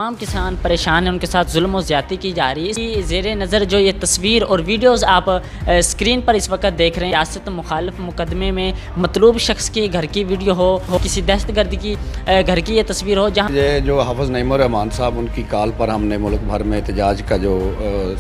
تمام کسان پریشان ہیں، ان کے ساتھ ظلم و زیادتی کی جا رہی ہے۔ اسی زیر نظر جو یہ تصویر اور ویڈیوز آپ اسکرین پر اس وقت دیکھ رہے ہیں، ریاست مخالف مقدمے میں مطلوب شخص کی گھر کی ویڈیو ہو کسی دہشت گرد کی گھر کی یہ تصویر ہو، جہاں یہ جو حافظ نعیم الرحمان صاحب ان کی کال پر ہم نے ملک بھر میں احتجاج کا جو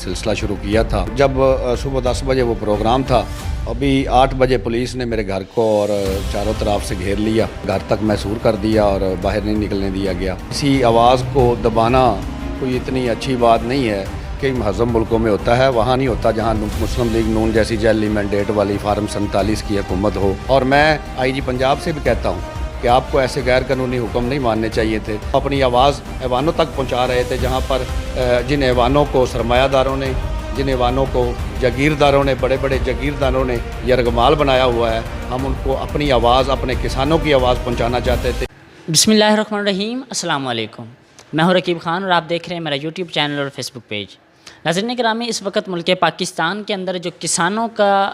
سلسلہ شروع کیا تھا۔ جب صبح 10 بجے وہ پروگرام تھا، ابھی 8 بجے پولیس نے میرے گھر کو اور چاروں طرف سے گھیر لیا، گھر تک محصور کر دیا اور باہر نہیں نکلنے دیا گیا۔ اسی آواز کو دبانا کوئی اتنی اچھی بات نہیں ہے کہ مہذب ملکوں میں ہوتا ہے، وہاں نہیں ہوتا جہاں مسلم لیگ نون جیسی جعلی مینڈیٹ والی فارم 47 کی حکومت ہو۔ اور میں آئی جی پنجاب سے بھی کہتا ہوں کہ آپ کو ایسے غیر قانونی حکم نہیں ماننے چاہیے تھے۔ اپنی آواز ایوانوں تک پہنچا رہے تھے، جہاں پر جن ایوانوں کو سرمایہ داروں نے، جن ایوانوں کو جاگیرداروں نے، بڑے بڑے جاگیرداروں نے یرغمال بنایا ہوا ہے، ہم ان کو اپنی آواز، اپنے کسانوں کی آواز پہنچانا چاہتے تھے۔ بسم اللہ الرحمن الرحیم، السلام علیکم، میں ہوں رقیب خان اور آپ دیکھ رہے ہیں میرا یوٹیوب چینل اور فیس بک پیج۔ ناظرین گرامی، اس وقت ملک پاکستان کے اندر جو کسانوں کا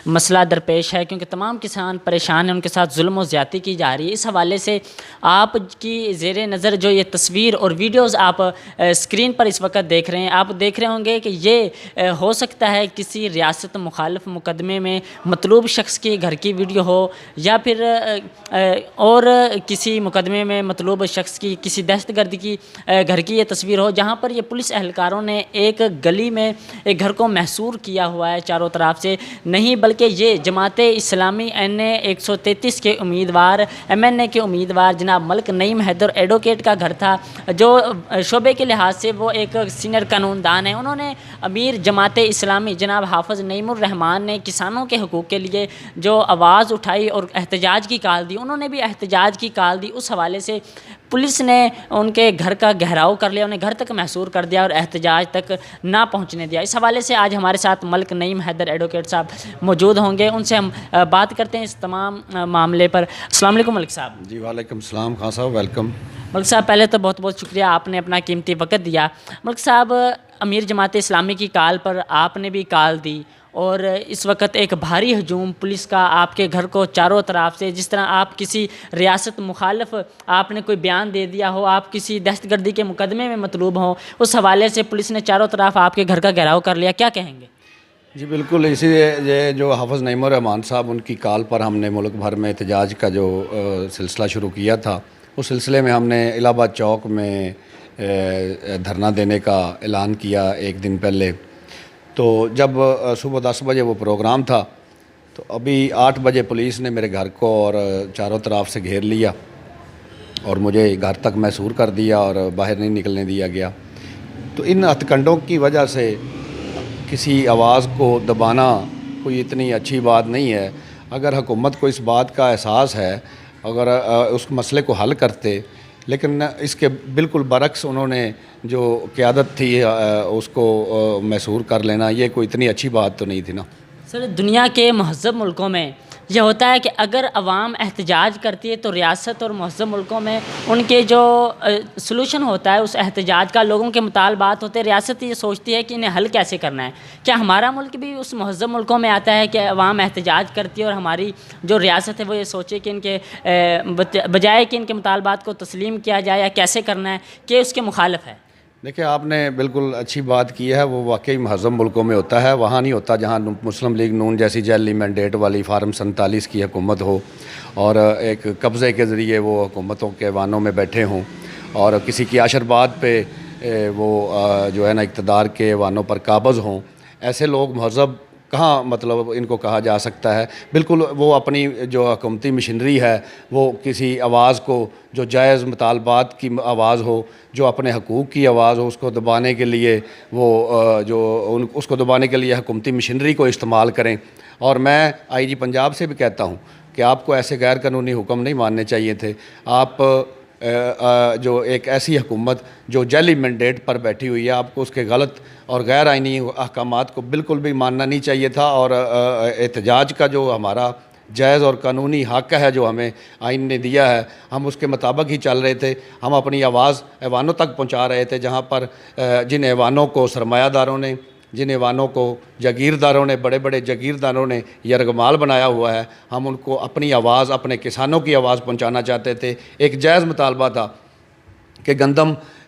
مسئلہ درپیش ہے، کیونکہ تمام کسان پریشان ہیں، ان کے ساتھ ظلم و زیادتی کی جا رہی ہے، اس حوالے سے آپ کی زیر نظر جو یہ تصویر اور ویڈیوز آپ اسکرین پر اس وقت دیکھ رہے ہیں، آپ دیکھ رہے ہوں گے کہ یہ ہو سکتا ہے کسی ریاست مخالف مقدمے میں مطلوب شخص کی گھر کی ویڈیو ہو، یا پھر اور کسی مقدمے میں مطلوب شخص کی کسی دہشت گرد کی گھر کی یہ تصویر ہو، جہاں پر یہ پولیس اہلکاروں نے ایک گلی میں ایک گھر کو محصور کیا ہوا ہے چاروں طرف سے، نہیں بلکہ یہ جماعت اسلامی NA 133 کے امیدوار، MNA کے امیدوار جناب ملک نعیم حیدر ایڈوکیٹ کا گھر تھا، جو شعبے کے لحاظ سے وہ ایک سینئر قانون دان ہیں۔ انہوں نے امیر جماعت اسلامی جناب حافظ نعیم الرحمان نے کسانوں کے حقوق کے لیے جو آواز اٹھائی اور احتجاج کی کال دی، انہوں نے بھی احتجاج کی کال دی، اس حوالے سے پولیس نے ان کے گھر کا گھیراؤ کر لیا، انہیں گھر تک محصور کر دیا اور احتجاج تک نہ پہنچنے دیا۔ اس حوالے سے آج ہمارے ساتھ ملک نعیم حیدر ایڈوکیٹ صاحب موجود ہوں گے، ان سے ہم بات کرتے ہیں اس تمام معاملے پر۔ السلام علیکم ملک صاحب۔ جی وعلیکم السلام خان صاحب، ویلکم۔ ملک صاحب، پہلے تو بہت بہت شکریہ، آپ نے اپنا قیمتی وقت دیا۔ ملک صاحب، امیر جماعت اسلامی کی کال پر آپ نے بھی کال دی، اور اس وقت ایک بھاری ہجوم پولیس کا آپ کے گھر کو چاروں طرف سے، جس طرح آپ کسی ریاست مخالف آپ نے کوئی بیان دے دیا ہو، آپ کسی دہشت گردی کے مقدمے میں مطلوب ہوں، اس حوالے سے پولیس نے چاروں طرف آپ کے گھر کا گھیراؤ کر لیا، کیا کہیں گے؟ جی بالکل، اسی یہ جو حافظ نعیم الرحمان صاحب ان کی کال پر ہم نے ملک بھر میں احتجاج کا جو سلسلہ شروع کیا تھا، اس سلسلے میں ہم نے الہ آباد چوک میں دھرنا دینے کا اعلان کیا ایک دن پہلے۔ تو جب صبح 10 بجے وہ پروگرام تھا، تو ابھی 8 بجے پولیس نے میرے گھر کو اور چاروں طرف سے گھیر لیا اور مجھے گھر تک محصور کر دیا اور باہر نہیں نکلنے دیا گیا۔ تو ان ہتھ کنڈوں کی وجہ سے کسی آواز کو دبانا کوئی اتنی اچھی بات نہیں ہے۔ اگر حکومت کو اس بات کا احساس ہے، اگر اس مسئلے کو حل کرتے، لیکن اس کے بالکل برعکس انہوں نے جو قیادت تھی اس کو محصور کر لینا، یہ کوئی اتنی اچھی بات تو نہیں تھی نا۔ سر، دنیا کے مہذب ملکوں میں یہ ہوتا ہے کہ اگر عوام احتجاج کرتی ہے تو ریاست اور مہذب ملکوں میں ان کے جو سلوشن ہوتا ہے اس احتجاج کا، لوگوں کے مطالبات ہوتے ہیں، ریاست یہ سوچتی ہے کہ انہیں حل کیسے کرنا ہے۔ کیا ہمارا ملک بھی اس مہذب ملکوں میں آتا ہے کہ عوام احتجاج کرتی ہے اور ہماری جو ریاست ہے وہ یہ سوچے کہ ان کے بجائے کہ ان کے مطالبات کو تسلیم کیا جائے یا کیسے کرنا ہے، کہ اس کے مخالف ہے؟ دیکھیں، آپ نے بالکل اچھی بات کی ہے، وہ واقعی مہذب ملکوں میں ہوتا ہے، وہاں نہیں ہوتا جہاں مسلم لیگ نون جیسی جعلی مینڈیٹ والی فارم 47 کی حکومت ہو اور ایک قبضے کے ذریعے وہ حکومتوں کے ایوانوں میں بیٹھے ہوں اور کسی کی آشرباد پہ وہ جو ہے نا اقتدار کے ایوانوں پر قابض ہوں۔ ایسے لوگ مہذب کہاں مطلب ان کو کہا جا سکتا ہے؟ بالکل وہ اپنی جو حکومتی مشینری ہے، وہ کسی آواز کو جو جائز مطالبات کی آواز ہو، جو اپنے حقوق کی آواز ہو، اس کو دبانے کے لیے اس کو دبانے کے لیے حکومتی مشینری کو استعمال کریں۔ اور میں آئی جی پنجاب سے بھی کہتا ہوں کہ آپ کو ایسے غیر قانونی حکم نہیں ماننے چاہیے تھے۔ آپ جو ایک ایسی حکومت جو جعلی مینڈیٹ پر بیٹھی ہوئی ہے، آپ کو اس کے غلط اور غیر آئینی احکامات کو بالکل بھی ماننا نہیں چاہیے تھا، اور احتجاج کا جو ہمارا جائز اور قانونی حق ہے جو ہمیں آئین نے دیا ہے، ہم اس کے مطابق ہی چل رہے تھے۔ ہم اپنی آواز ایوانوں تک پہنچا رہے تھے، جہاں پر جن ایوانوں کو سرمایہ داروں نے، جن ایوانوں کو جاگیرداروں نے، بڑے بڑے جاگیرداروں نے یرغمال بنایا ہوا ہے، ہم ان کو اپنی آواز، اپنے کسانوں کی آواز پہنچانا چاہتے تھے۔ ایک جائز مطالبہ تھا کہ گندم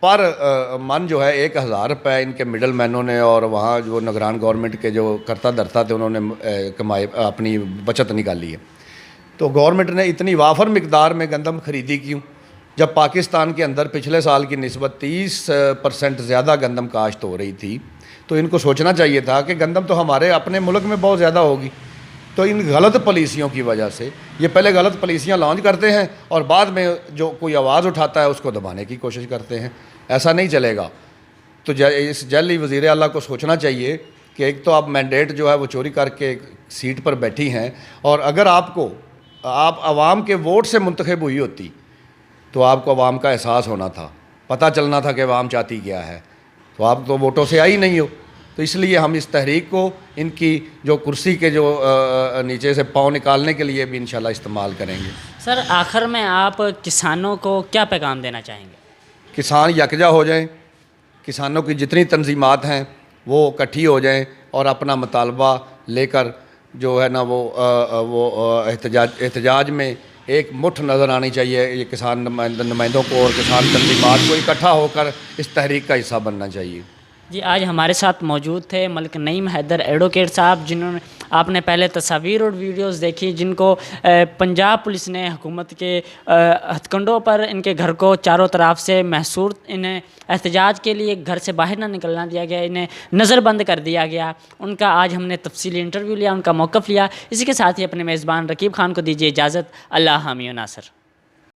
پر من جو ہے 1000 روپے ان کے مڈل مینوں نے اور وہاں جو نگران گورنمنٹ کے جو کرتا دھرتا تھے انہوں نے کمائے اپنی بچت نکالی ہے. تو گورنمنٹ نے اتنی وافر مقدار میں گندم خریدی کیوں جب پاکستان کے اندر پچھلے سال کی نسبت 30% زیادہ گندم کاشت ہو رہی تھی؟ تو ان کو سوچنا چاہیے تھا کہ گندم تو ہمارے اپنے ملک میں بہت زیادہ ہوگی. تو ان غلط پالیسیوں کی وجہ سے یہ پہلے غلط پالیسیاں لانچ کرتے ہیں اور بعد میں جو کوئی آواز اٹھاتا ہے اس کو دبانے کی کوشش کرتے ہیں. ایسا نہیں چلے گا. تو اس جیلی وزیر اعلیٰ کو سوچنا چاہیے کہ ایک تو آپ مینڈیٹ جو ہے وہ چوری کر کے سیٹ پر بیٹھی ہیں, اور اگر آپ عوام کے ووٹ سے منتخب ہوئی ہوتی تو آپ کو عوام کا احساس ہونا تھا, پتہ چلنا تھا کہ عوام چاہتی کیا ہے. تو آپ تو ووٹوں سے آئی نہیں ہو. تو اس لیے ہم اس تحریک کو ان کی جو کرسی کے جو نیچے سے پاؤں نکالنے کے لیے بھی انشاءاللہ استعمال کریں گے. سر آخر میں آپ کسانوں کو کیا پیغام دینا چاہیں گے؟ کسان یکجا ہو جائیں, کسانوں کی جتنی تنظیمات ہیں وہ اکٹھی ہو جائیں اور اپنا مطالبہ لے کر جو ہے نا وہ احتجاج میں ایک مٹھ نظر آنی چاہیے. یہ کسان نمائندوں کو اور کسان تنظیمات کو اکٹھا ہو کر اس تحریک کا حصہ بننا چاہیے. جی آج ہمارے ساتھ موجود تھے ملک نعیم حیدر ایڈوکیٹ صاحب, جنہوں نے آپ نے پہلے تصاویر اور ویڈیوز دیکھی جن کو پنجاب پولیس نے حکومت کے ہتھ کنڈوں پر ان کے گھر کو چاروں طرف سے محصور, انہیں احتجاج کے لیے گھر سے باہر نہ نکلنا دیا گیا, انہیں نظر بند کر دیا گیا. ان کا آج ہم نے تفصیلی انٹرویو لیا, ان کا موقف لیا. اسی کے ساتھ ہی اپنے میزبان رقیب خان کو دیجیے اجازت. اللہ حامی و ناصر.